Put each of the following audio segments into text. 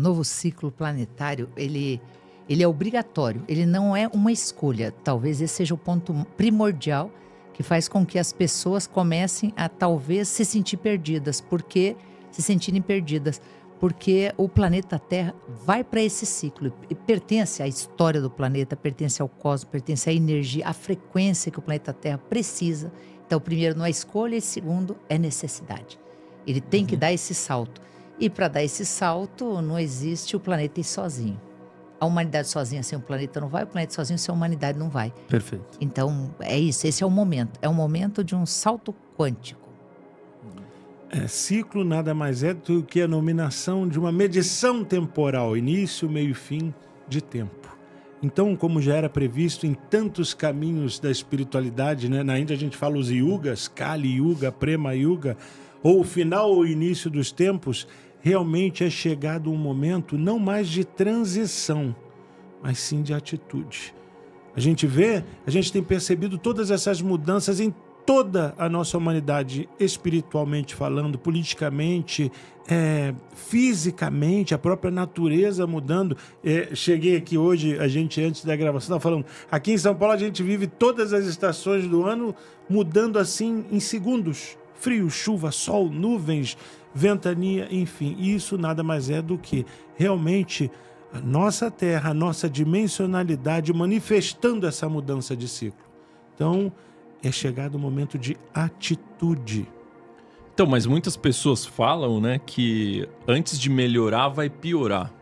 O novo ciclo planetário, ele é obrigatório, ele não é uma escolha. Talvez esse seja o ponto primordial que faz com que as pessoas comecem a talvez se sentirem perdidas, porque o planeta Terra vai para esse ciclo e pertence à história do planeta, pertence ao cosmos, pertence à energia, à frequência que o planeta Terra precisa. Então, primeiro não é escolha e segundo é necessidade. Ele tem que dar esse salto. E para dar esse salto, não existe o planeta ir sozinho. A humanidade sozinha sem o planeta não vai, o planeta sozinho sem a humanidade não vai. Perfeito. Então, é isso, esse é o momento. É o momento de um salto quântico. Ciclo nada mais é do que a nominação de uma medição temporal, início, meio e fim de tempo. Então, como já era previsto em tantos caminhos da espiritualidade, né? Na Índia a gente fala os yugas, Kali Yuga, Prema Yuga, ou o final ou início dos tempos, realmente é chegado um momento não mais de transição, mas sim de atitude. A gente tem percebido todas essas mudanças em toda a nossa humanidade, espiritualmente falando, politicamente, fisicamente, a própria natureza mudando. Cheguei aqui hoje, antes da gravação, estava falando, aqui em São Paulo a gente vive todas as estações do ano mudando assim em segundos. Frio, chuva, sol, nuvens, ventania, enfim. Isso nada mais é do que realmente a nossa Terra, a nossa dimensionalidade manifestando essa mudança de ciclo. Então, é chegado o momento de atitude. Então, mas muitas pessoas falam, né, que antes de melhorar vai piorar.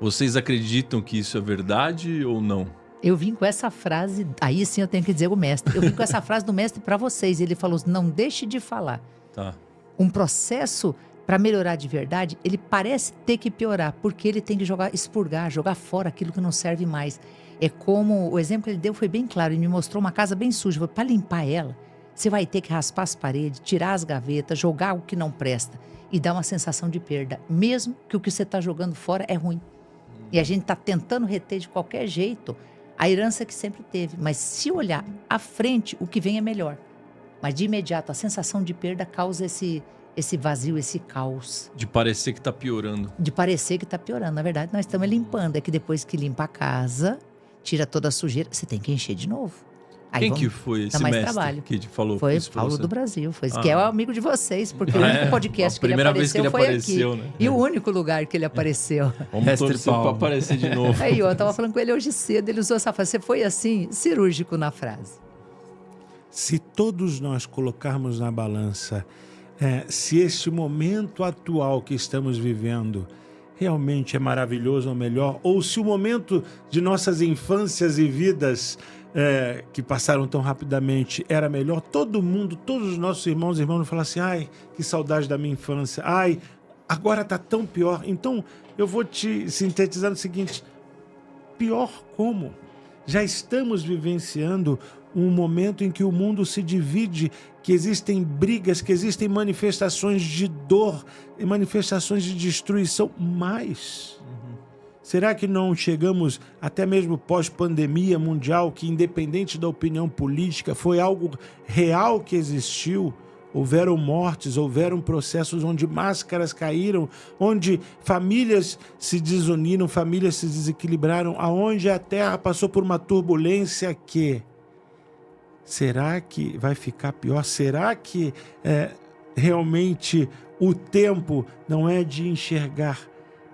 Vocês acreditam que isso é verdade ou não? Eu vim com essa frase, aí sim eu tenho que dizer o mestre. Eu vim com essa frase do mestre para vocês. Ele falou, não deixe de falar. Tá. Um processo para melhorar de verdade, ele parece ter que piorar, porque ele tem que expurgar, jogar fora aquilo que não serve mais. É como, o exemplo que ele deu foi bem claro, ele me mostrou uma casa bem suja. Para limpar ela, você vai ter que raspar as paredes, tirar as gavetas, jogar o que não presta e dar uma sensação de perda, mesmo que o que você está jogando fora é ruim. E a gente está tentando reter de qualquer jeito a herança que sempre teve. Mas se olhar à frente, o que vem é melhor. Mas de imediato, a sensação de perda causa esse vazio, esse caos. De parecer que está piorando. De parecer que está piorando. Na verdade, nós estamos limpando. É que depois que limpa a casa, tira toda a sujeira, você tem que encher de novo. Aí quem que foi esse mais mestre trabalho. que falou foi isso pra Paulo você? do Brasil, que é o amigo de vocês, porque o único podcast que ele primeira vez que ele apareceu foi apareceu, aqui. né? E o único lugar que ele apareceu. Vamos torcer para aparecer de novo. Aí, eu tava falando com ele hoje cedo, ele usou essa frase. Você foi assim, cirúrgico na frase. Se todos nós colocarmos na balança, se este momento atual que estamos vivendo realmente é maravilhoso ou melhor, ou se o momento de nossas infâncias e vidas que passaram tão rapidamente era melhor, todo mundo, todos os nossos irmãos e irmãs falam assim, ai, que saudade da minha infância, ai, agora está tão pior. Então, eu vou te sintetizar o seguinte, pior como? Já estamos vivenciando um momento em que o mundo se divide, que existem brigas, que existem manifestações de dor e manifestações de destruição, mas será que não chegamos até mesmo pós-pandemia mundial, que independente da opinião política, foi algo real que existiu? Houveram mortes, houveram processos onde máscaras caíram, onde famílias se desuniram, famílias se desequilibraram, aonde a Terra passou por uma turbulência que... Será que vai ficar pior? Será que realmente o tempo não é de enxergar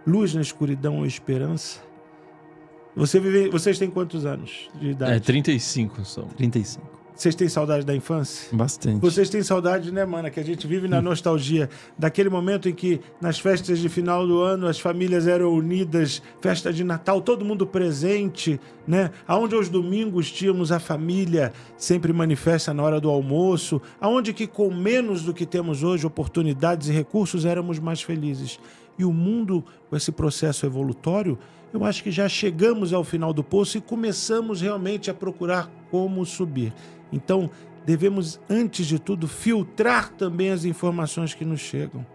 luz na escuridão ou esperança? Vocês têm quantos anos de idade? 35 são. 35. Vocês têm saudade da infância? Bastante. Vocês têm saudade, né, mana? Que a gente vive na nostalgia daquele momento em que nas festas de final do ano as famílias eram unidas, festa de Natal, todo mundo presente, né? Aonde aos domingos tínhamos a família sempre manifesta na hora do almoço, aonde que com menos do que temos hoje, oportunidades e recursos, éramos mais felizes. E o mundo, com esse processo evolutório, eu acho que já chegamos ao final do poço e começamos realmente a procurar como subir. Então, devemos, antes de tudo, filtrar também as informações que nos chegam.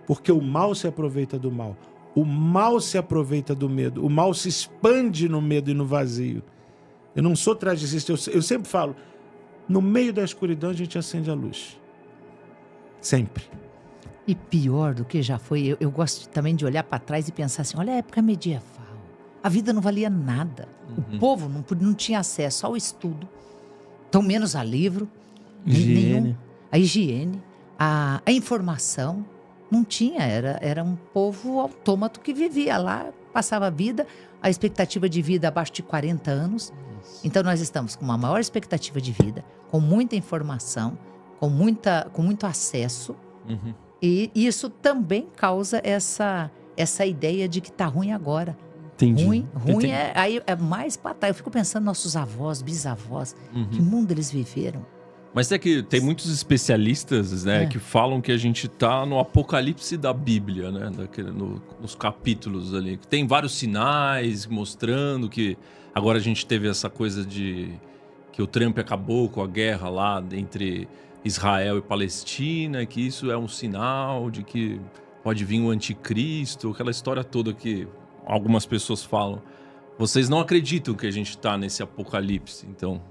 Porque o mal se aproveita do mal. O mal se aproveita do medo. O mal se expande no medo e no vazio. Eu não sou tragicista, eu sempre falo, no meio da escuridão a gente acende a luz. Sempre. E pior do que já foi, eu gosto também de olhar para trás e pensar assim, olha a época medieval. A vida não valia nada. O povo não tinha acesso ao estudo, tão menos a livro, a higiene, a informação. Não tinha, era um povo autômato que vivia lá, passava a vida, a expectativa de vida abaixo de 40 anos. Então nós estamos com uma maior expectativa de vida, com muita informação, com muito acesso. E isso também causa essa ideia de que tá ruim agora. Entendi. Ruim aí é mais batalha. Eu fico pensando nossos avós, bisavós, que mundo eles viveram. Mas é que tem muitos especialistas, né, que falam que a gente tá no apocalipse da Bíblia, né, nos capítulos ali. Tem vários sinais mostrando que agora a gente teve essa coisa de que o Trump acabou com a guerra lá entre Israel e Palestina, que isso é um sinal de que pode vir o anticristo, aquela história toda que algumas pessoas falam. Vocês não acreditam que a gente tá nesse apocalipse, então?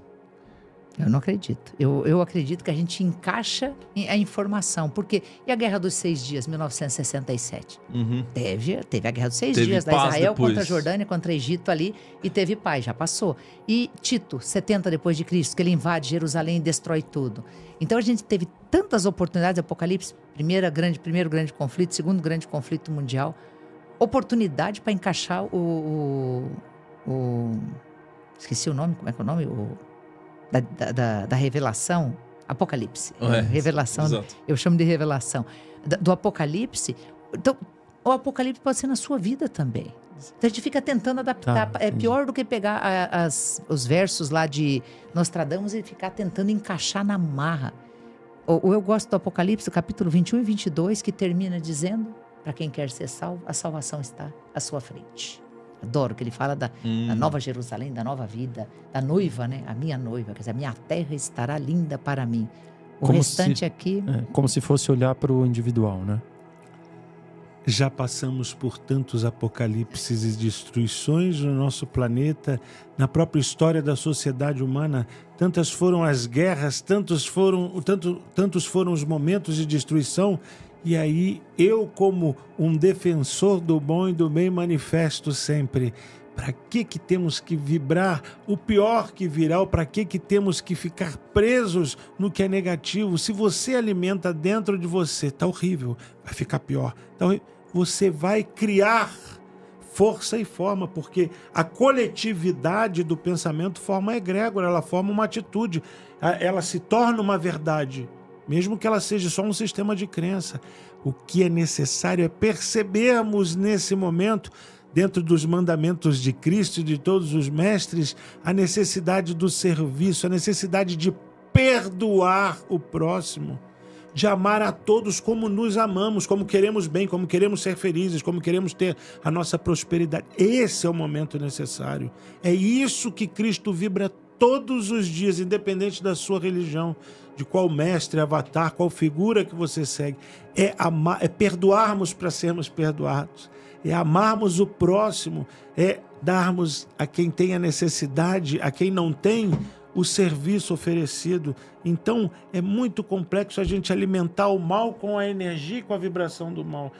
Eu não acredito. Eu acredito que a gente encaixa a informação. Porque e a Guerra dos 6 Dias, 1967? Teve a Guerra dos 6 Dias, da Israel depois. contra a Jordânia, contra o Egito ali, e teve paz, já passou. E Tito, 70 depois de Cristo, que ele invade Jerusalém e destrói tudo. Então a gente teve tantas oportunidades, Apocalipse, primeiro grande conflito, segundo grande conflito mundial, oportunidade para encaixar esqueci o nome, como é que é o nome? Da revelação, Apocalipse. Revelação, exato. Eu chamo de revelação. Do Apocalipse. Então, o Apocalipse pode ser na sua vida também. Então a gente fica tentando adaptar. É pior do que pegar os versos lá de Nostradamus e ficar tentando encaixar na marra. Eu gosto do Apocalipse, capítulo 21 e 22, que termina dizendo, para quem quer ser salvo, a salvação está à sua frente. Adoro que ele fala da nova Jerusalém, da nova vida, da noiva, né? A minha noiva, quer dizer, a minha terra estará linda para mim. O restante aqui... como se fosse olhar para o individual, né? Já passamos por tantos apocalipses e destruições no nosso planeta, na própria história da sociedade humana. Tantas foram as guerras, tantos foram os momentos de destruição. E aí, eu como um defensor do bom e do bem manifesto sempre, para que temos que vibrar o pior que virá, ou para que temos que ficar presos no que é negativo? Se você alimenta dentro de você, tá horrível, vai ficar pior. Então, você vai criar força e forma, porque a coletividade do pensamento forma a egrégora, ela forma uma atitude, ela se torna uma verdade. Mesmo que ela seja só um sistema de crença. O que é necessário é percebermos nesse momento, dentro dos mandamentos de Cristo e de todos os mestres, a necessidade do serviço, a necessidade de perdoar o próximo, de amar a todos como nos amamos, como queremos bem, como queremos ser felizes, como queremos ter a nossa prosperidade. Esse é o momento necessário. É isso que Cristo vibra todos os dias, independente da sua religião, de qual mestre, avatar, qual figura que você segue. É perdoarmos para sermos perdoados. É amarmos o próximo. É darmos a quem tem a necessidade, a quem não tem, o serviço oferecido. Então, é muito complexo a gente alimentar o mal com a energia e com a vibração do mal.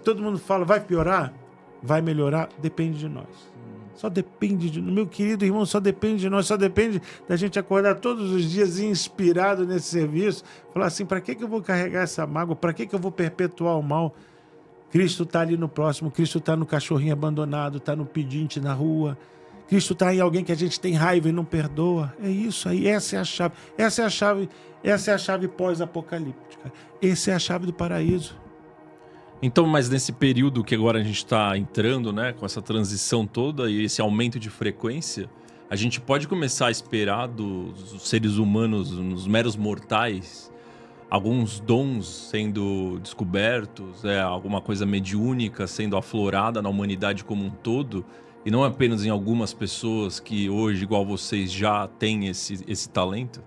Todo mundo fala, vai piorar? Vai melhorar? Depende de nós. Só depende de... Meu querido irmão, só depende de nós, só depende da gente acordar todos os dias inspirado nesse serviço, falar assim, para que eu vou carregar essa mágoa? Para que eu vou perpetuar o mal? Cristo está ali no próximo, Cristo está no cachorrinho abandonado, está no pedinte na rua, Cristo está em alguém que a gente tem raiva e não perdoa. É isso aí, essa é a chave. Essa é a chave pós-apocalíptica. Essa é a chave do paraíso. Então, mas nesse período que agora a gente está entrando, né, com essa transição toda e esse aumento de frequência, a gente pode começar a esperar dos seres humanos, nos meros mortais, alguns dons sendo descobertos, alguma coisa mediúnica sendo aflorada na humanidade como um todo, e não apenas em algumas pessoas que hoje, igual vocês, já têm esse talento?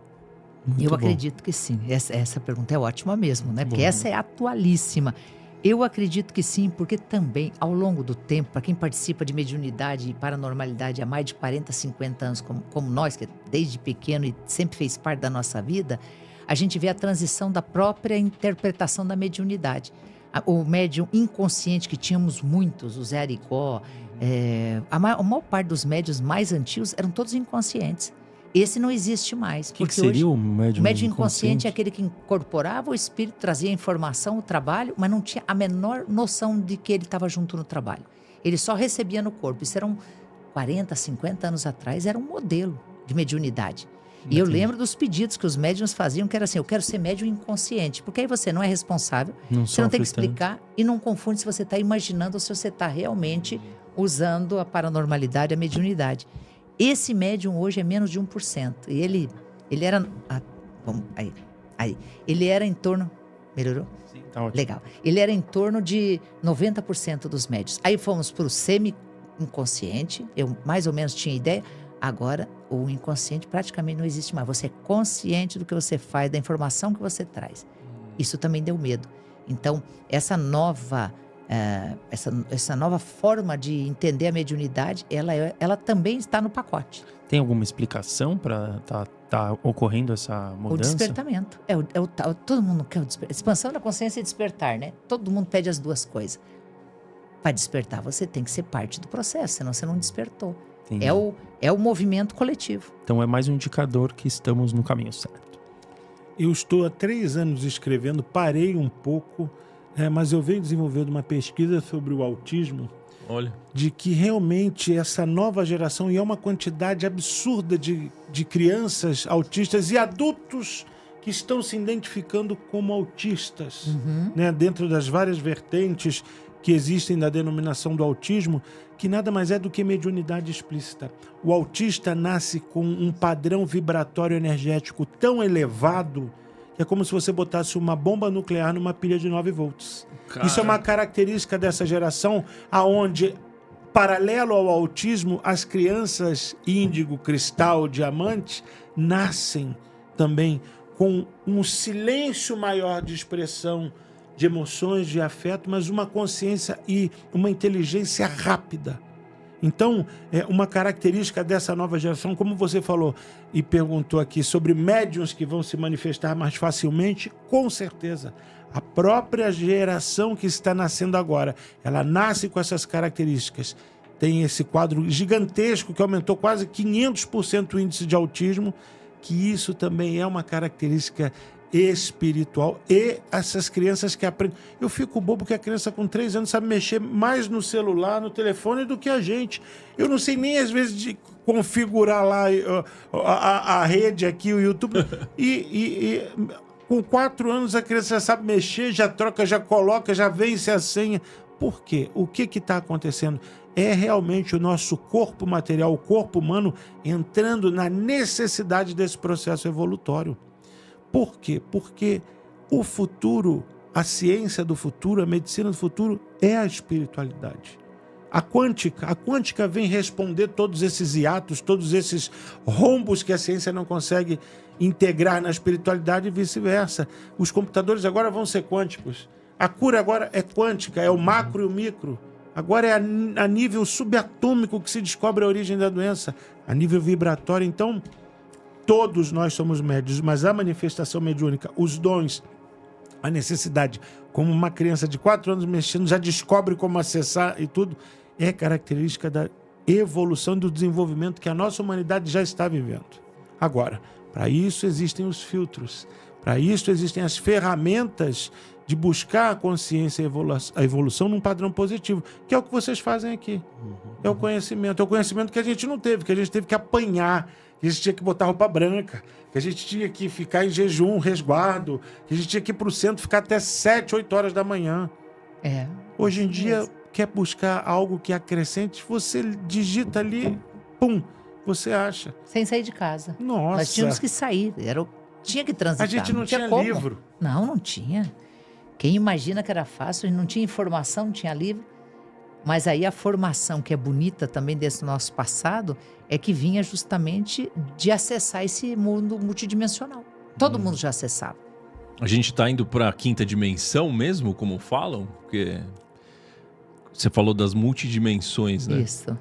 Eu acredito que sim. Essa pergunta é ótima mesmo, né? Porque essa é atualíssima. Eu acredito que sim, porque também, ao longo do tempo, para quem participa de mediunidade e paranormalidade há mais de 40, 50 anos, como nós, que desde pequeno e sempre fez parte da nossa vida, a gente vê a transição da própria interpretação da mediunidade. O médium inconsciente, que tínhamos muitos, o Zé Arigó, a maior parte dos médiuns mais antigos eram todos inconscientes. Esse não existe mais. O que seria o médium inconsciente? O médium inconsciente é aquele que incorporava o espírito, trazia a informação, o trabalho, mas não tinha a menor noção de que ele estava junto no trabalho. Ele só recebia no corpo. Isso eram 40, 50 anos atrás, era um modelo de mediunidade. E eu lembro dos pedidos que os médiuns faziam, que era assim: eu quero ser médium inconsciente, porque aí você não é responsável, você não tem que explicar e não confunde se você está imaginando ou se você está realmente usando a paranormalidade, a mediunidade. Esse médium hoje é menos de 1%. E ele era... ele era em torno... Melhorou? Sim, tá ótimo. Legal. Ele era em torno de 90% dos médios. Aí fomos para o semi-inconsciente, eu mais ou menos tinha ideia. Agora, o inconsciente praticamente não existe mais. Você é consciente do que você faz, da informação que você traz. Isso também deu medo. Então, essa nova forma de entender a mediunidade, ela também está no pacote. Tem alguma explicação para tá ocorrendo essa mudança? O despertamento. Todo mundo quer o despertar. Expansão da consciência e despertar, né? Todo mundo pede as duas coisas. Para despertar, você tem que ser parte do processo, senão você não despertou. Entendi. É o movimento coletivo. Então é mais um indicador que estamos no caminho certo. Eu estou há 3 anos escrevendo, parei um pouco, mas eu venho desenvolvendo uma pesquisa sobre o autismo. Olha. De que realmente essa nova geração, e é uma quantidade absurda de crianças autistas e adultos que estão se identificando como autistas, né? Dentro das várias vertentes que existem da denominação do autismo, que nada mais é do que mediunidade explícita. O autista nasce com um padrão vibratório energético tão elevado que é como se você botasse uma bomba nuclear numa pilha de 9 volts. Cara. Isso é uma característica dessa geração, aonde, paralelo ao autismo, as crianças índigo, cristal, diamante, nascem também com um silêncio maior de expressão de emoções, de afeto, mas uma consciência e uma inteligência rápida. Então, uma característica dessa nova geração, como você falou e perguntou aqui sobre médiuns que vão se manifestar mais facilmente, com certeza. A própria geração que está nascendo agora, ela nasce com essas características. Tem esse quadro gigantesco que aumentou quase 500% o índice de autismo, que isso também é uma característica espiritual. E essas crianças que aprendem... Eu fico bobo que a criança com 3 anos sabe mexer mais no celular, no telefone do que a gente. Eu não sei nem às vezes de configurar lá a rede aqui, o YouTube. E com 4 anos a criança já sabe mexer, já troca, já coloca, já vence a senha. Por quê? O que está acontecendo? É realmente o nosso corpo material, o corpo humano, entrando na necessidade desse processo evolutório. Por quê? Porque o futuro, a ciência do futuro, a medicina do futuro é a espiritualidade. A quântica vem responder todos esses hiatos, todos esses rombos que a ciência não consegue integrar na espiritualidade e vice-versa. Os computadores agora vão ser quânticos. A cura agora é quântica, é o macro e o micro. Agora é a nível subatômico que se descobre a origem da doença, a nível vibratório. Então, todos nós somos médiuns, mas a manifestação mediúnica, os dons, a necessidade, como uma criança de 4 anos mexendo, já descobre como acessar e tudo, é característica da evolução e do desenvolvimento que a nossa humanidade já está vivendo. Agora, para isso existem os filtros, para isso existem as ferramentas de buscar a consciência e a evolução num padrão positivo, que é o que vocês fazem aqui. É o conhecimento que a gente não teve, que a gente teve que apanhar, que a gente tinha que botar roupa branca, que a gente tinha que ficar em jejum, resguardo, que a gente tinha que ir para o centro ficar até 7, 8 horas da manhã. Hoje em dia, quer buscar algo que acrescente, você digita ali, pum, você acha. Sem sair de casa. Nossa. Nós tínhamos que sair, tinha que transitar. A gente não tinha como. livro. Não tinha. Quem imagina que era fácil, não tinha informação, não tinha livro. Mas aí a formação, que é bonita também desse nosso passado, é que vinha justamente de acessar esse mundo multidimensional. Todo mundo já acessava. A gente está indo para a 5ª dimensão mesmo, como falam? Porque você falou das multidimensões, né? Isso.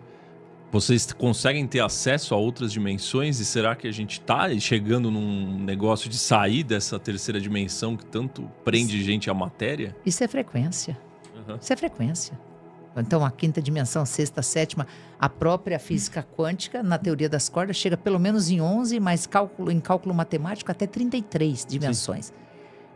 Vocês conseguem ter acesso a outras dimensões? E será que a gente está chegando num negócio de sair dessa terceira dimensão que tanto prende gente à matéria? Isso é frequência. Uhum. Isso é frequência. Então, a quinta dimensão, sexta, sétima, a própria física quântica, na teoria das cordas, chega pelo menos em 11, mas em cálculo matemático até 33 dimensões. Sim.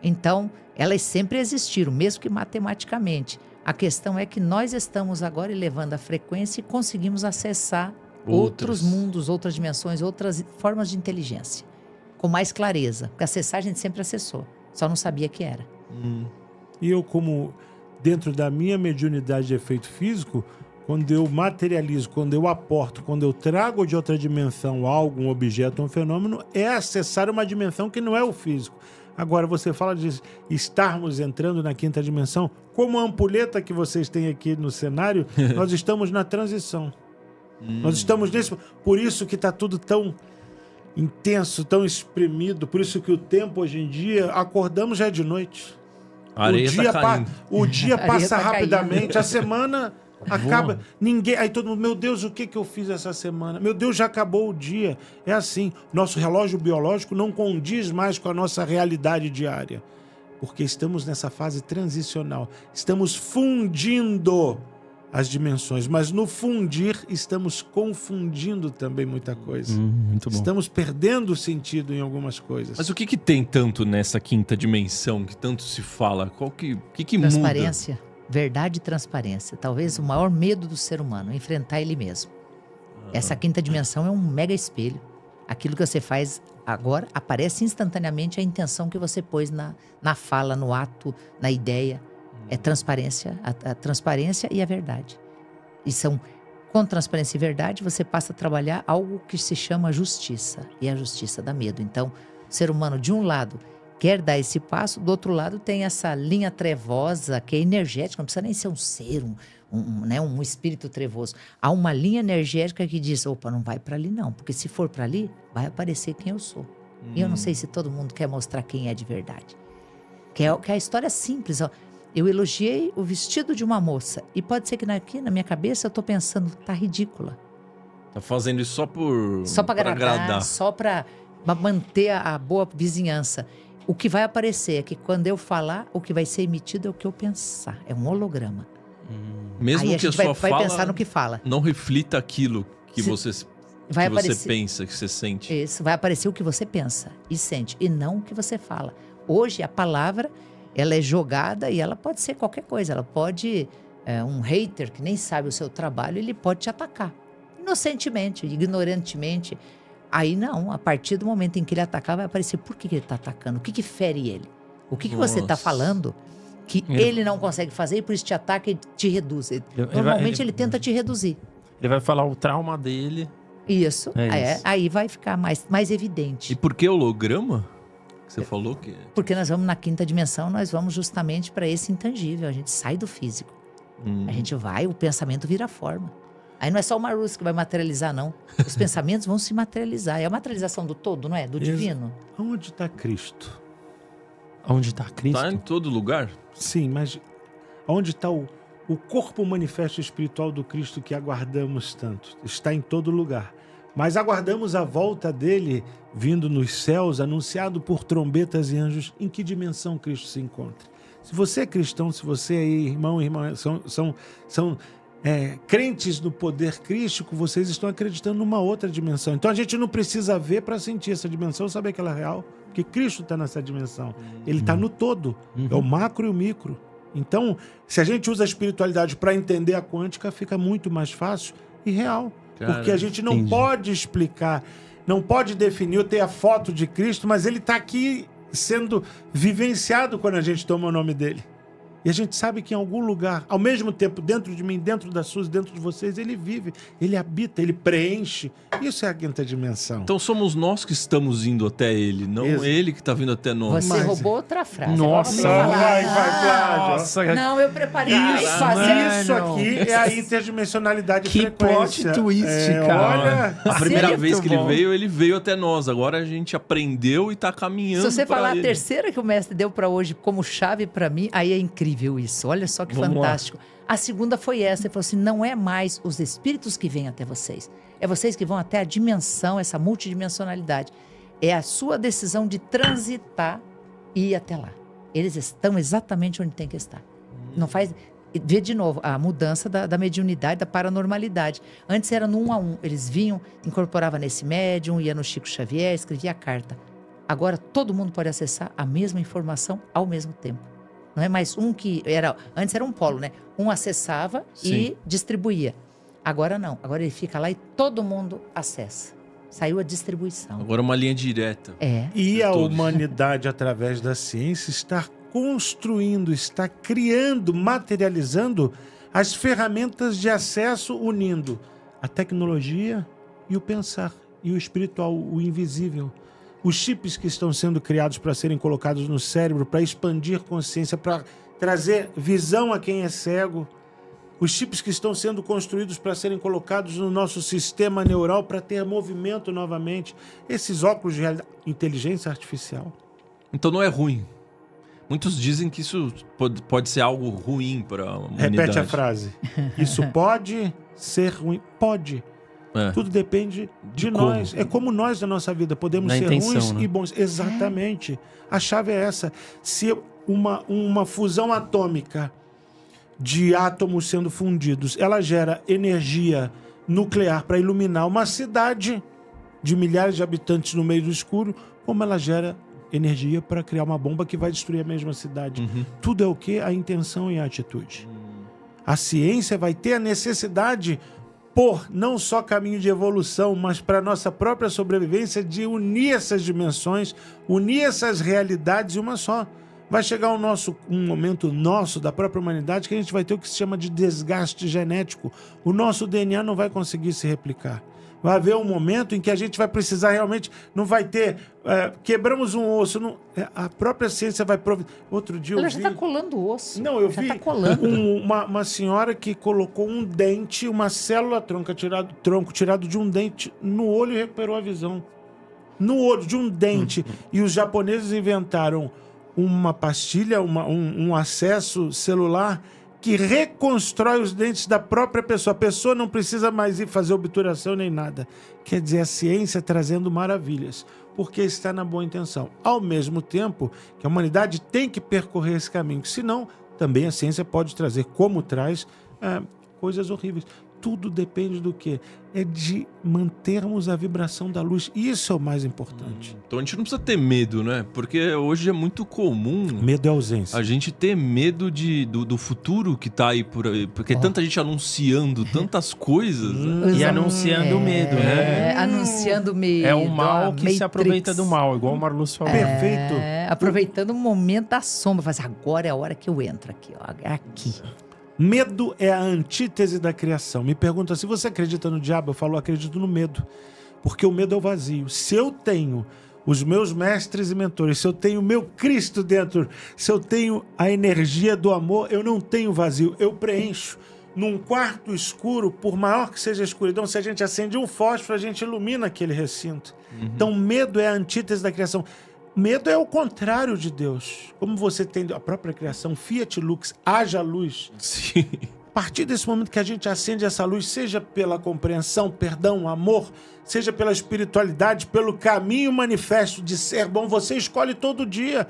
Então, elas sempre existiram, mesmo que matematicamente. A questão é que nós estamos agora elevando a frequência e conseguimos acessar outros mundos, outras dimensões, outras formas de inteligência. Com mais clareza. Porque acessar a gente sempre acessou, só não sabia que era. E eu, como dentro da minha mediunidade de efeito físico, quando eu materializo, quando eu aporto, quando eu trago de outra dimensão algo, um objeto, um fenômeno, é acessar uma dimensão que não é o físico. Agora, você fala de estarmos entrando na quinta dimensão, como a ampulheta que vocês têm aqui no cenário, nós estamos na transição. Nós estamos nesse... Por isso que está tudo tão intenso, tão espremido, por isso que o tempo hoje em dia, acordamos já de noite. A areia o dia passa rapidamente, caindo. a semana acaba, ninguém, aí todo mundo, meu Deus, o que eu fiz essa semana? Meu Deus, já acabou o dia. É assim, nosso relógio biológico não condiz mais com a nossa realidade diária, porque estamos nessa fase transicional, estamos fundindo as dimensões, mas no fundir estamos confundindo também muita coisa. Muito bom. Estamos perdendo o sentido em algumas coisas. Mas o que tem tanto nessa quinta dimensão que tanto se fala? O que Transparência, muda? Verdade e transparência. Talvez o maior medo do ser humano, enfrentar ele mesmo. Essa quinta dimensão é um mega espelho. Aquilo que você faz agora, aparece instantaneamente a intenção que você pôs na fala, no ato, na ideia. É transparência, a transparência e a verdade. E com transparência e verdade, você passa a trabalhar algo que se chama justiça. E a justiça dá medo. Então, o ser humano, de um lado, quer dar esse passo, do outro lado tem essa linha trevosa, que é energética, não precisa nem ser um ser, um espírito trevoso. Há uma linha energética que diz, opa, não vai para ali não, porque se for para ali, vai aparecer quem eu sou. E eu não sei se todo mundo quer mostrar quem é de verdade. Que é a história simples, ó. Eu elogiei o vestido de uma moça. E pode ser que aqui na minha cabeça eu tô pensando, tá ridícula. Tá fazendo isso só para agradar, só para manter a boa vizinhança. O que vai aparecer é que quando eu falar, o que vai ser emitido é o que eu pensar. É um holograma. Mesmo aí que a sua fala vai pensar no que fala. Não reflita aquilo que você pensa, que você sente. Isso, vai aparecer o que você pensa e sente, e não o que você fala. Hoje, a palavra, ela é jogada e ela pode ser qualquer coisa. Ela pode, um hater que nem sabe o seu trabalho, ele pode te atacar. Inocentemente, ignorantemente. Aí não, a partir do momento em que ele atacar, vai aparecer por que ele está atacando, o que fere ele. O que você está falando que ele não consegue fazer e por isso te ataca e te reduz. Normalmente ele tenta te reduzir. Ele vai falar o trauma dele. Isso, aí vai ficar mais evidente. E por que holograma? Você falou que... Porque nós vamos na quinta dimensão, nós vamos justamente para esse intangível. A gente sai do físico. A gente vai, o pensamento vira forma. Aí não é só o Marus que vai materializar, não. Os pensamentos vão se materializar. É a materialização do todo, não é? Do divino. Onde está Cristo? Onde está Cristo? Está em todo lugar? Sim, mas onde está o corpo manifesto espiritual do Cristo que aguardamos tanto? Está em todo lugar. Mas aguardamos a volta dele vindo nos céus, anunciado por trombetas e anjos. Em que dimensão Cristo se encontra? Se você é cristão, se você é irmão, são crentes no poder crístico, vocês estão acreditando numa outra dimensão. Então a gente não precisa ver para sentir essa dimensão, saber que ela é real, porque Cristo está nessa dimensão. Ele está no todo, é o macro e o micro. Então, se a gente usa a espiritualidade para entender a quântica, fica muito mais fácil e real. Porque a gente não pode explicar, não pode definir, eu tenho a foto de Cristo, mas ele está aqui sendo vivenciado quando a gente toma o nome dele. E a gente sabe que em algum lugar, ao mesmo tempo, dentro de mim, dentro das suas, dentro de vocês, ele vive, ele habita, ele preenche. Isso é a quinta dimensão. Então somos nós que estamos indo até ele, não ele que está vindo até nós. Você roubou outra frase. Nossa, vai, Nossa, não, eu preparei isso aqui é a interdimensionalidade que frequência. plot twist, cara. Olha, a primeira vez que ele veio até nós. Agora a gente aprendeu e está caminhando. Se você falar ele. A terceira que o mestre deu para hoje como chave para mim, aí é incrível. incrível isso. Olha só que Vamos lá. fantástico. A segunda foi essa. Ele falou assim, não é mais os espíritos que vêm até vocês. É vocês que vão até a dimensão, essa multidimensionalidade. É a sua decisão de transitar e ir até lá. Eles estão exatamente onde tem que estar. Não faz... Vê de novo a mudança da mediunidade, da paranormalidade. Antes era no 1 a 1. Eles vinham, incorporavam nesse médium, ia no Chico Xavier, escrevia a carta. Agora todo mundo pode acessar a mesma informação ao mesmo tempo. Não é mais um que era... Antes era um polo, né? Um acessava e distribuía. Agora não. Agora ele fica lá e todo mundo acessa. Saiu a distribuição. Agora uma linha direta. É. E a Todos. humanidade, através da ciência, está construindo, está criando, materializando as ferramentas de acesso, unindo a tecnologia e o pensar, e o espiritual, o invisível. Os chips que estão sendo criados para serem colocados no cérebro, para expandir consciência, para trazer visão a quem é cego. Os chips que estão sendo construídos para serem colocados no nosso sistema neural para ter movimento novamente. Esses óculos de inteligência artificial. Então não é ruim. Muitos dizem que isso pode ser algo ruim para a humanidade. Repete a frase. Isso pode ser ruim? Pode. É. Tudo depende de como. nós. É como nós da nossa vida. Podemos Na ser intenção, ruins né? e bons. Exatamente. A chave é essa. Se uma fusão atômica de átomos sendo fundidos, ela gera energia nuclear para iluminar uma cidade de milhares de habitantes no meio do escuro, como ela gera energia para criar uma bomba que vai destruir a mesma cidade. Tudo é o quê? A intenção e a atitude. A ciência vai ter a necessidade, por não só caminho de evolução, mas para nossa própria sobrevivência, de unir essas dimensões, unir essas realidades em uma só. Vai chegar um momento nosso, da própria humanidade, que a gente vai ter o que se chama de desgaste genético. O nosso DNA não vai conseguir se replicar. Vai haver um momento em que a gente vai precisar realmente, não vai ter, quebramos um osso, a própria ciência vai prover. Outro dia Ela eu já vi... está colando o osso. Não, eu já vi tá colando. uma senhora que colocou um dente, uma célula tronco tirado de um dente no olho e recuperou a visão. No olho de um dente. E os japoneses inventaram uma pastilha, um acesso celular que reconstrói os dentes da própria pessoa. A pessoa não precisa mais ir fazer obturação nem nada. Quer dizer, a ciência trazendo maravilhas, porque está na boa intenção. Ao mesmo tempo que a humanidade tem que percorrer esse caminho, senão também a ciência pode trazer, como traz, coisas horríveis. Tudo depende do quê? É de mantermos a vibração da luz. Isso é o mais importante. Então a gente não precisa ter medo, né? Porque hoje é muito comum Medo é ausência. a gente ter medo do futuro que tá aí por aí. Porque tanta gente anunciando tantas coisas, né? E anunciando o medo, né? Anunciando medo. É o mal a que se Matrix. aproveita do mal, igual o Marluz falou. Perfeito. Aproveitando o momento da sombra. Faz, agora é a hora que eu entro aqui, ó. É aqui. Medo é a antítese da criação. Me pergunta se você acredita no diabo. Eu falo, acredito no medo. Porque o medo é o vazio. Se eu tenho os meus mestres e mentores, se eu tenho o meu Cristo dentro, se eu tenho a energia do amor, eu não tenho vazio. Eu preencho. Num quarto escuro, por maior que seja a escuridão, se a gente acende um fósforo, a gente ilumina aquele recinto. Então, medo é a antítese da criação. Medo é o contrário de Deus. Como você tem a própria criação, Fiat Lux, haja luz. Sim. A partir desse momento que a gente acende essa luz, seja pela compreensão, perdão, amor, seja pela espiritualidade, pelo caminho manifesto de ser bom, você escolhe todo dia.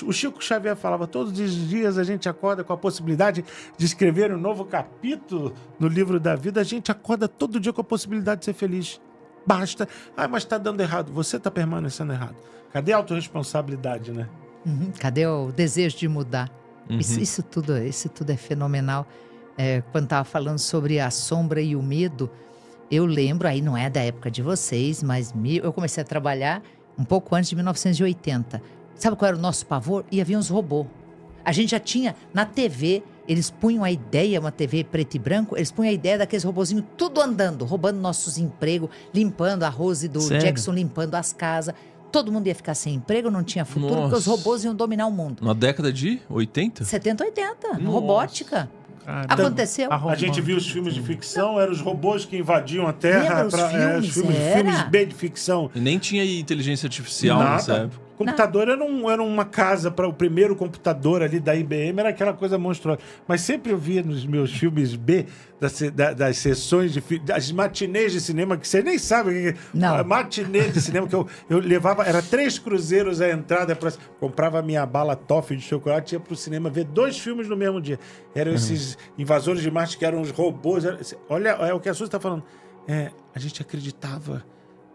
O Chico Xavier falava, todos os dias a gente acorda com a possibilidade de escrever um novo capítulo no livro da vida, a gente acorda todo dia com a possibilidade de ser feliz. Basta. Mas está dando errado. Você está permanecendo errado. Cadê a autorresponsabilidade, né? Cadê o desejo de mudar? Isso tudo é fenomenal. Quando estava falando sobre a sombra e o medo, eu lembro, aí não é da época de vocês, mas eu comecei a trabalhar um pouco antes de 1980. Sabe qual era o nosso pavor? E havia uns robôs. A gente já tinha na TV, eles punham a ideia, uma TV preto e branco, eles punham a ideia daqueles robozinhos tudo andando, roubando nossos empregos, limpando a Rose do Sério? Jackson, limpando as casas. Todo mundo ia ficar sem emprego, não tinha futuro, porque os robôs iam dominar o mundo. Na década de 80? 70, 80, Nossa. robótica. Caramba. Aconteceu. A gente viu os filmes de ficção, eram os robôs que invadiam a Terra. Lembra os filmes? Os filmes Era. B de ficção. E nem tinha inteligência artificial Nada. nessa época. Computador era uma casa para o primeiro computador ali da IBM, era aquela coisa monstruosa. Mas sempre eu via nos meus filmes B, das sessões, das matinês de cinema, que você nem sabe o que é. Não. Matinê de cinema, que eu levava, era 3 cruzeiros a entrada, comprava minha bala toffee de chocolate, ia pro cinema ver 2 filmes no mesmo dia. Eram esses invasores de Marte que eram os robôs. Olha, é o que a Suzy está falando. A gente acreditava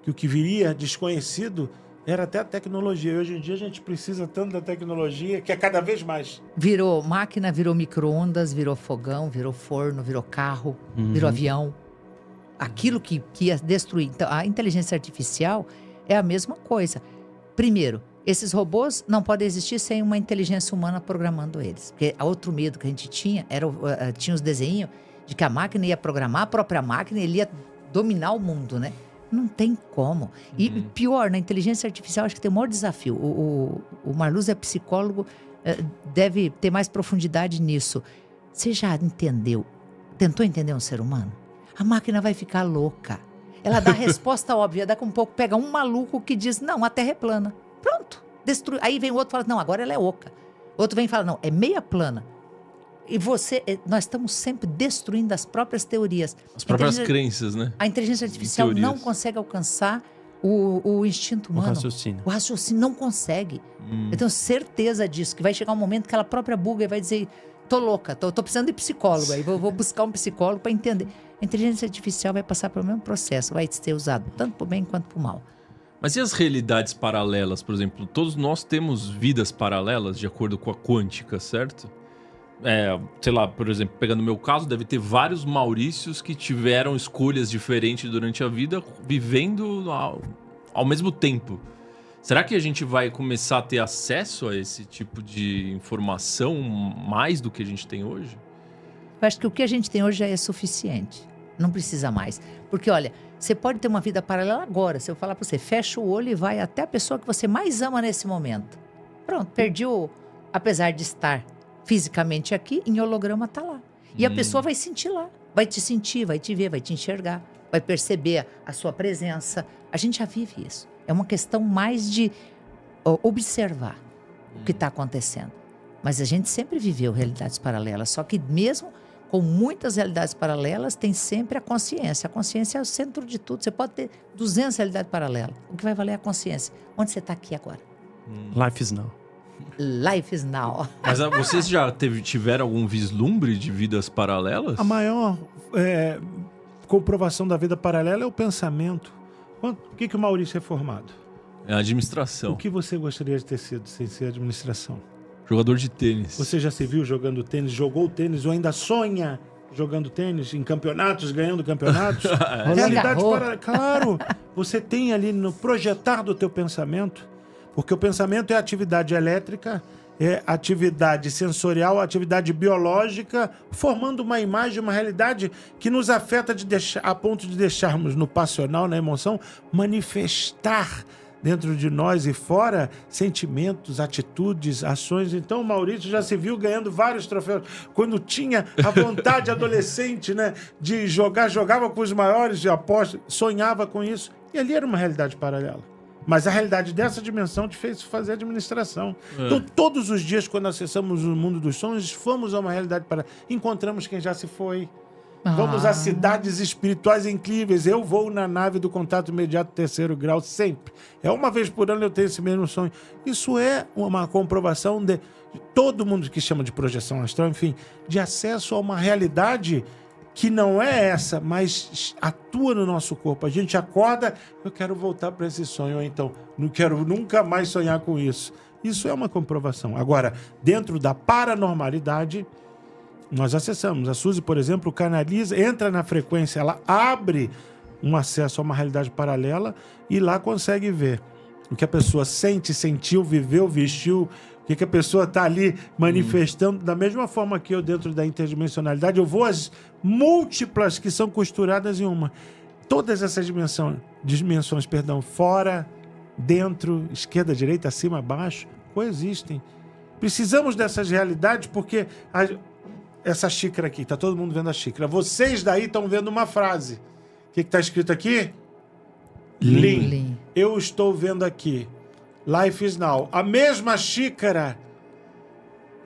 que o que viria desconhecido era até a tecnologia. E hoje em dia a gente precisa tanto da tecnologia que é cada vez mais. Virou máquina, virou micro-ondas, virou fogão, virou forno, virou carro, virou avião. Aquilo que ia destruir. Então, a inteligência artificial é a mesma coisa. Primeiro, esses robôs não podem existir sem uma inteligência humana programando eles. Porque outro medo que a gente tinha tinha os desenhos de que a máquina ia programar a própria máquina e ele ia dominar o mundo, né? Não tem como. E pior, na inteligência artificial, acho que tem o maior desafio. O Marluz é psicólogo, deve ter mais profundidade nisso. Você já tentou entender um ser humano? A máquina vai ficar louca. Ela dá a resposta óbvia, daqui a um pouco pega um maluco que diz, não, a Terra é plana. Pronto, destrui. Aí vem o outro e fala, não, agora ela é oca. Outro vem e fala, não, é meia plana. E nós estamos sempre destruindo as próprias teorias. As próprias crenças, né? A inteligência artificial não consegue alcançar o instinto humano. O raciocínio não consegue. Eu tenho certeza disso, que vai chegar um momento que ela própria buga e vai dizer, tô louca, tô precisando de psicólogo, aí vou buscar um psicólogo para entender. A inteligência artificial vai passar pelo mesmo processo, vai ser usado tanto para o bem quanto para o mal. Mas e as realidades paralelas, por exemplo? Todos nós temos vidas paralelas, de acordo com a quântica, certo? Sei lá, por exemplo, pegando o meu caso, deve ter vários Maurícios que tiveram escolhas diferentes durante a vida, vivendo ao mesmo tempo. Será que a gente vai começar a ter acesso a esse tipo de informação mais do que a gente tem hoje? Eu acho que o que a gente tem hoje já é suficiente. Não precisa mais. Porque, olha, você pode ter uma vida paralela agora. Se eu falar para você, fecha o olho e vai até a pessoa que você mais ama nesse momento. Pronto, perdi apesar de estar fisicamente aqui, em holograma tá lá. E a pessoa vai sentir lá. Vai te sentir, vai te ver, vai te enxergar. Vai perceber a sua presença. A gente já vive isso. É uma questão mais de observar o que está acontecendo. Mas a gente sempre viveu realidades paralelas. Só que mesmo com muitas realidades paralelas, tem sempre a consciência. A consciência é o centro de tudo. Você pode ter 200 realidades paralelas. O que vai valer é a consciência. Onde você está aqui agora? Life is now. Life is now. Mas vocês já tiveram algum vislumbre de vidas paralelas? A maior comprovação da vida paralela é o pensamento. Por que o Maurício é formado? É a administração. O que você gostaria de ter sido sem ser administração? Jogador de tênis. Você já se viu jogando tênis, jogou tênis ou ainda sonha jogando tênis em campeonatos, ganhando campeonatos? Realidade paralela. Claro, você tem ali no projetar do teu pensamento, porque o pensamento é atividade elétrica, é atividade sensorial, atividade biológica, formando uma imagem, uma realidade que nos afeta a ponto de deixarmos no passional, na emoção, manifestar dentro de nós e fora sentimentos, atitudes, ações. Então o Maurício já se viu ganhando vários troféus. Quando tinha a vontade adolescente, né, de jogava com os maiores de apostas, sonhava com isso. E ali era uma realidade paralela. Mas a realidade dessa dimensão te fez fazer administração. Então, todos os dias, quando acessamos o mundo dos sonhos, fomos a uma realidade paralela. Encontramos quem já se foi. Vamos a cidades espirituais incríveis. Eu vou na nave do contato imediato 3º grau sempre. Uma vez por ano eu tenho esse mesmo sonho. Isso é uma comprovação de todo mundo que chama de projeção astral, enfim, de acesso a uma realidade que não é essa, mas atua no nosso corpo. A gente acorda, eu quero voltar para esse sonho, ou então, não quero nunca mais sonhar com isso. Isso é uma comprovação. Agora, dentro da paranormalidade, nós acessamos. A Suzy, por exemplo, canaliza, entra na frequência, ela abre um acesso a uma realidade paralela e lá consegue ver o que a pessoa sente, sentiu, viveu, vestiu, o que a pessoa está ali manifestando. Da mesma forma que eu, dentro da interdimensionalidade, eu vou às múltiplas que são costuradas em uma. Todas essas dimensões, fora, dentro, esquerda, direita, acima, abaixo, coexistem. Precisamos dessas realidades porque essa xícara aqui, está todo mundo vendo a xícara. Vocês daí estão vendo uma frase. O que está escrito aqui? Lin. Eu estou vendo aqui. Life is now. A mesma xícara,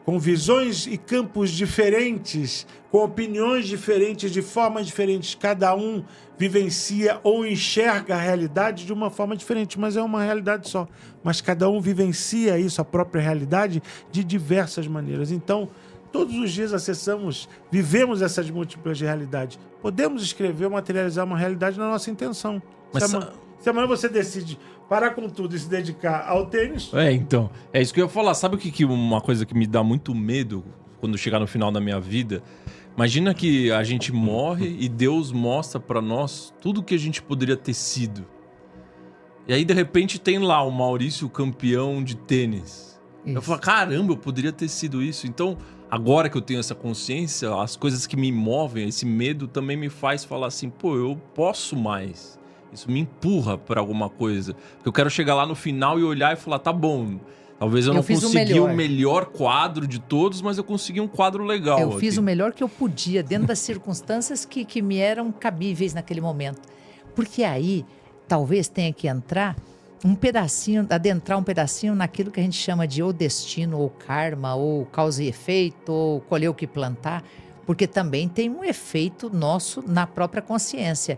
com visões e campos diferentes, com opiniões diferentes, de formas diferentes. Cada um vivencia ou enxerga a realidade de uma forma diferente, mas é uma realidade só. Mas cada um vivencia isso, a própria realidade, de diversas maneiras. Então, todos os dias acessamos, vivemos essas múltiplas realidades. Podemos escrever, materializar uma realidade na nossa intenção. Mas se amanhã você decide parar com tudo e se dedicar ao tênis... Então, é isso que eu ia falar. Sabe o que uma coisa que me dá muito medo quando chegar no final da minha vida? Imagina que a gente morre e Deus mostra pra nós tudo que a gente poderia ter sido. E aí, de repente, tem lá o Maurício campeão de tênis. Isso. Eu falo, caramba, eu poderia ter sido isso. Então, agora que eu tenho essa consciência, as coisas que me movem, esse medo também me faz falar assim, pô, eu posso mais. Isso me empurra para alguma coisa. Porque eu quero chegar lá no final e olhar e falar, tá bom, talvez eu não consegui o melhor quadro de todos, mas eu consegui um quadro legal. Eu fiz o melhor que eu podia, dentro das circunstâncias que me eram cabíveis naquele momento. Porque aí, talvez tenha que entrar um pedacinho, adentrar um pedacinho naquilo que a gente chama de ou destino, ou karma, ou causa e efeito, ou colher o que plantar. Porque também tem um efeito nosso na própria consciência.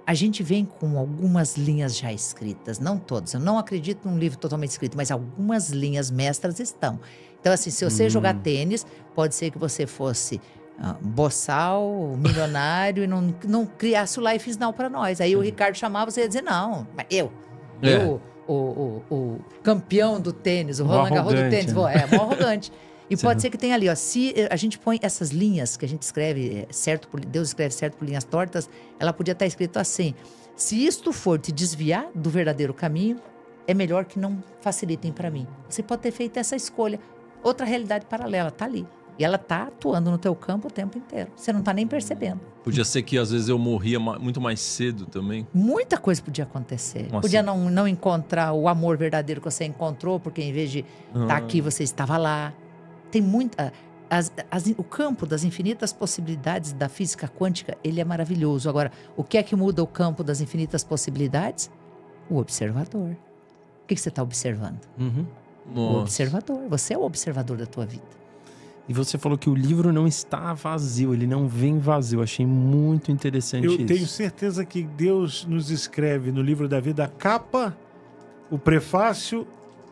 A gente vem com algumas linhas já escritas, não todas. Eu não acredito num livro totalmente escrito, mas algumas linhas mestras estão. Então, assim, se você jogar tênis, pode ser que você fosse boçal, milionário e não criasse o Life is Now para nós. Aí o Ricardo chamava, você ia dizer, não, mas eu o campeão do tênis, o Roland Garros do tênis, mó arrogante. E pode ser que tenha ali, ó, se a gente põe essas linhas que a gente escreve certo, Deus escreve certo por linhas tortas, ela podia estar escrito assim: se isto for te desviar do verdadeiro caminho, é melhor que não facilitem para mim. Você pode ter feito essa escolha. Outra realidade paralela tá ali. E ela tá atuando no teu campo o tempo inteiro. Você não tá nem percebendo. Podia ser que às vezes eu morria muito mais cedo também. Muita coisa podia acontecer. Nossa. Podia não encontrar o amor verdadeiro que você encontrou, porque em vez de estar aqui, você estava lá. Tem muita... o campo das infinitas possibilidades da física quântica, ele é maravilhoso. Agora, o que é que muda o campo das infinitas possibilidades? O observador. O que você está observando? O observador. Você é o observador da tua vida. E você falou que o livro não está vazio, ele não vem vazio. Achei muito interessante isso. Eu tenho certeza que Deus nos escreve no livro da vida a capa, o prefácio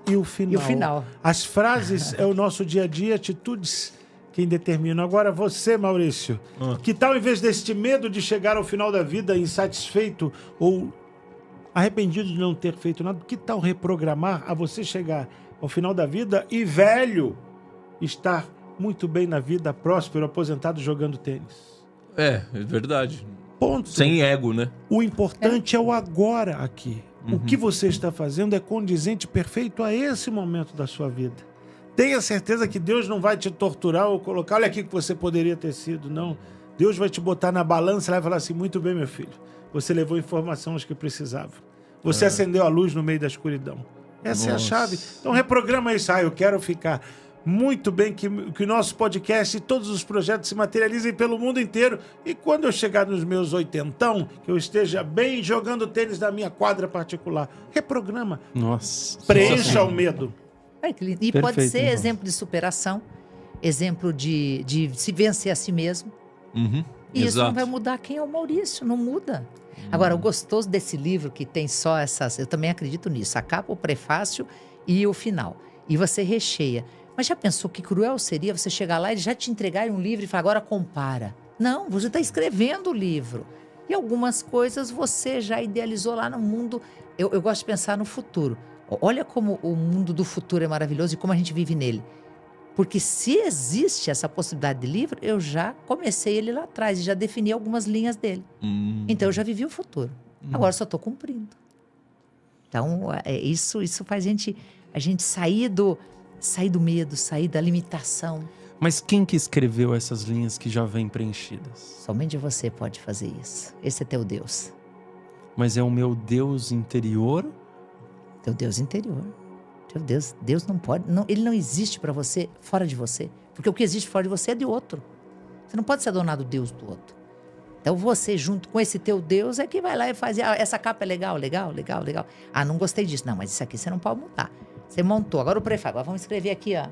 e o final. E o final. As frases é o nosso dia a dia, atitudes quem determina. Agora você, Maurício, que tal em vez deste medo de chegar ao final da vida insatisfeito ou arrependido de não ter feito nada, que tal reprogramar a você chegar ao final da vida e velho estar muito bem na vida, próspero, aposentado, jogando tênis? É verdade. Ponto. Sem ego, né? O importante é o agora aqui. O que você está fazendo é condizente, perfeito a esse momento da sua vida. Tenha certeza que Deus não vai te torturar ou colocar, olha aqui o que você poderia ter sido, não. Deus vai te botar na balança e vai falar assim, muito bem, meu filho, você levou informações que precisava. Você acendeu a luz no meio da escuridão. Essa é a chave. Então reprograma isso. Eu quero ficar muito bem que o nosso podcast e todos os projetos se materializem pelo mundo inteiro. E quando eu chegar nos meus 80, que eu esteja bem jogando tênis na minha quadra particular. Reprograma. Nossa. Preencha o medo. E pode ser exemplo de superação, exemplo de se vencer a si mesmo. E isso não vai mudar quem é o Maurício, não muda. Agora, o gostoso desse livro, que tem só essas... Eu também acredito nisso. A capa, o prefácio e o final. E você recheia. Mas já pensou que cruel seria você chegar lá e já te entregarem um livro e falar, agora compara. Não, você está escrevendo o livro. E algumas coisas você já idealizou lá no mundo. Eu gosto de pensar no futuro. Olha como o mundo do futuro é maravilhoso e como a gente vive nele. Porque se existe essa possibilidade de livro, eu já comecei ele lá atrás e já defini algumas linhas dele. Então eu já vivi o futuro. Agora só estou cumprindo. Então isso faz a gente sair do medo, sair da limitação. Mas quem que escreveu essas linhas que já vêm preenchidas? Somente você pode fazer isso. Esse é teu Deus. Mas é o meu Deus interior? Teu Deus interior. Teu Deus não pode... ele não existe para você fora de você. Porque o que existe fora de você é de outro. Você não pode ser adonado Deus do outro. Então você, junto com esse teu Deus, é que vai lá e faz, essa capa é legal. Não gostei disso. Não, mas isso aqui você não pode mudar. Você montou, agora o prefácio. Agora vamos escrever aqui, ó,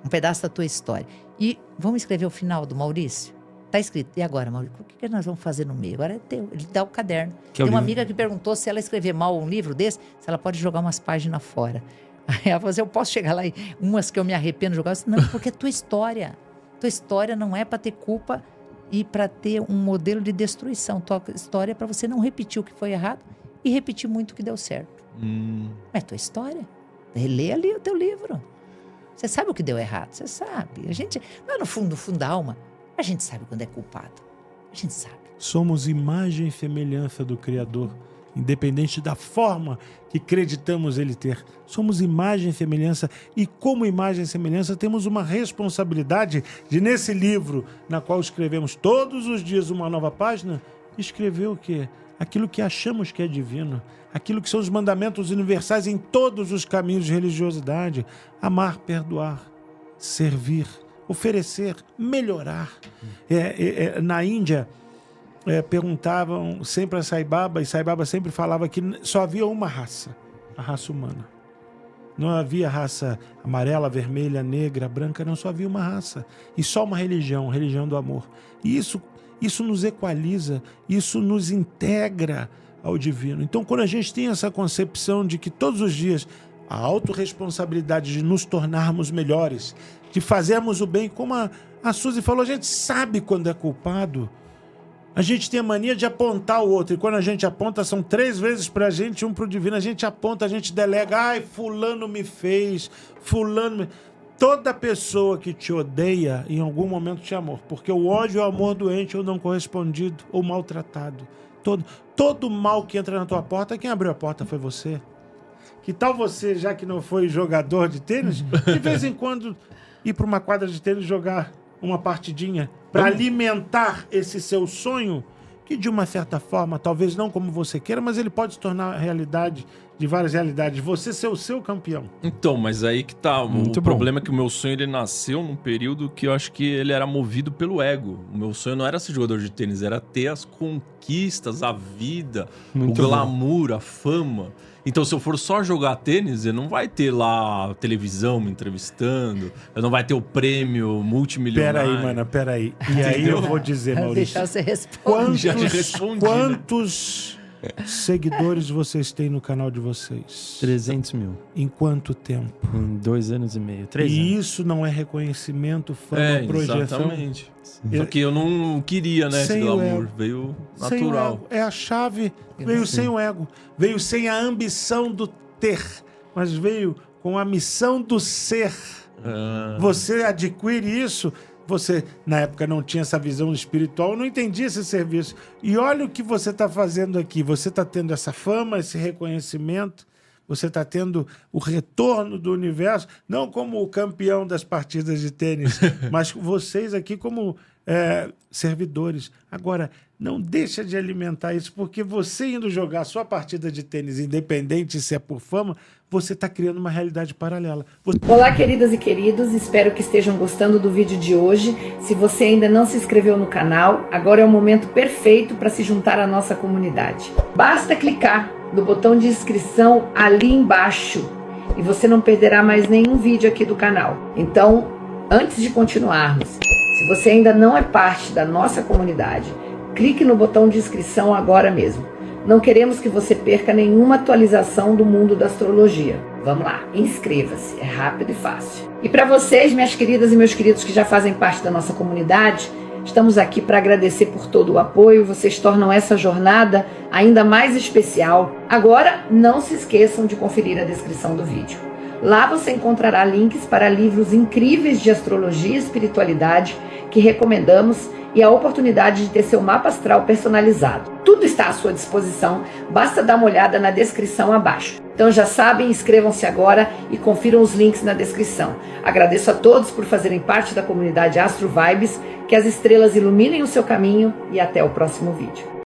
um pedaço da tua história. E vamos escrever o final do Maurício? Tá escrito. E agora, Maurício, o que nós vamos fazer no meio? Agora é teu. Ele dá o caderno. Que é o Tem uma livro. amiga que perguntou se ela escrever mal um livro desse, se ela pode jogar umas páginas fora. Aí ela falou assim, eu posso chegar lá e umas que eu me arrependo de jogar? Eu disse, não, porque é tua história. Tua história não é para ter culpa e para ter um modelo de destruição. Tua história é para você não repetir o que foi errado e repetir muito o que deu certo. É tua história. Relê ali o teu livro. Você sabe o que deu errado, você sabe. A gente, lá no fundo da alma, a gente sabe quando é culpado. A gente sabe. Somos imagem e semelhança do Criador, independente da forma que acreditamos ele ter. Somos imagem e semelhança, e como imagem e semelhança temos uma responsabilidade de, nesse livro, na qual escrevemos todos os dias uma nova página, escrever o quê? Aquilo que achamos que é divino, aquilo que são os mandamentos universais em todos os caminhos de religiosidade: amar, perdoar, servir, oferecer, melhorar. Na Índia, perguntavam sempre a Sai Baba, e Sai Baba sempre falava que só havia uma raça, a raça humana. Não havia raça amarela, vermelha, negra, branca, não, só havia uma raça. E só uma religião, a religião do amor. E isso nos equaliza, isso nos integra ao divino. Então, quando a gente tem essa concepção de que todos os dias a autorresponsabilidade de nos tornarmos melhores, de fazermos o bem, como a Suzy falou, a gente sabe quando é culpado. A gente tem a mania de apontar o outro, e quando a gente aponta, são 3 vezes pra gente, 1 pro divino. A gente aponta, a gente delega, ai, fulano me fez, Toda pessoa que te odeia, em algum momento te amou, porque o ódio é o amor doente ou não correspondido ou maltratado. Todo mal que entra na tua porta, quem abriu a porta foi você. Que tal você, já que não foi jogador de tênis, de vez em quando ir para uma quadra de tênis jogar uma partidinha para alimentar esse seu sonho, que de uma certa forma, talvez não como você queira, mas ele pode se tornar realidade de várias realidades. Você ser o seu campeão. Então, mas aí que tá. Muito o problema é que o meu sonho, ele nasceu num período que eu acho que ele era movido pelo ego. O meu sonho não era ser jogador de tênis, era ter as conquistas, a vida, Muito o glamour, a fama. Então, se eu for só jogar tênis, eu não vai ter lá televisão me entrevistando, eu não vai ter o prêmio multimilionário. Peraí. E aí eu vou dizer, Maurício, Deixar você responder. Já te respondi, quantos seguidores vocês têm no canal de vocês? 300 mil. Em quanto tempo? Em 2 anos e meio. 3 anos. E isso não é reconhecimento, fama, projeção? Exatamente. Só que eu não queria, né, esse Sem o glamour. ego. Veio Sem o natural. ego. É a chave. Veio sem o ego. Veio sem a ambição do ter, mas veio com a missão do ser. Você adquire isso. Você, na época, não tinha essa visão espiritual, não entendia esse serviço. E olha o que você está fazendo aqui. Você está tendo essa fama, esse reconhecimento. Você está tendo o retorno do universo, não como o campeão das partidas de tênis, mas vocês aqui como servidores. Agora, não deixa de alimentar isso, porque você indo jogar a sua partida de tênis, independente se é por fama, você está criando uma realidade paralela. Olá, queridas e queridos, espero que estejam gostando do vídeo de hoje. Se você ainda não se inscreveu no canal, agora é o momento perfeito para se juntar à nossa comunidade. Basta clicar no botão de inscrição ali embaixo e você não perderá mais nenhum vídeo aqui do canal. Então, antes de continuarmos, se você ainda não é parte da nossa comunidade, clique no botão de inscrição agora mesmo. Não queremos que você perca nenhuma atualização do mundo da astrologia. Vamos lá, inscreva-se, é rápido e fácil. E para vocês, minhas queridas e meus queridos que já fazem parte da nossa comunidade, estamos aqui para agradecer por todo o apoio. Vocês tornam essa jornada ainda mais especial. Agora, não se esqueçam de conferir a descrição do vídeo. Lá você encontrará links para livros incríveis de astrologia e espiritualidade que recomendamos e a oportunidade de ter seu mapa astral personalizado. Tudo está à sua disposição, basta dar uma olhada na descrição abaixo. Então já sabem, inscrevam-se agora e confiram os links na descrição. Agradeço a todos por fazerem parte da comunidade Astro Vibes, que as estrelas iluminem o seu caminho e até o próximo vídeo.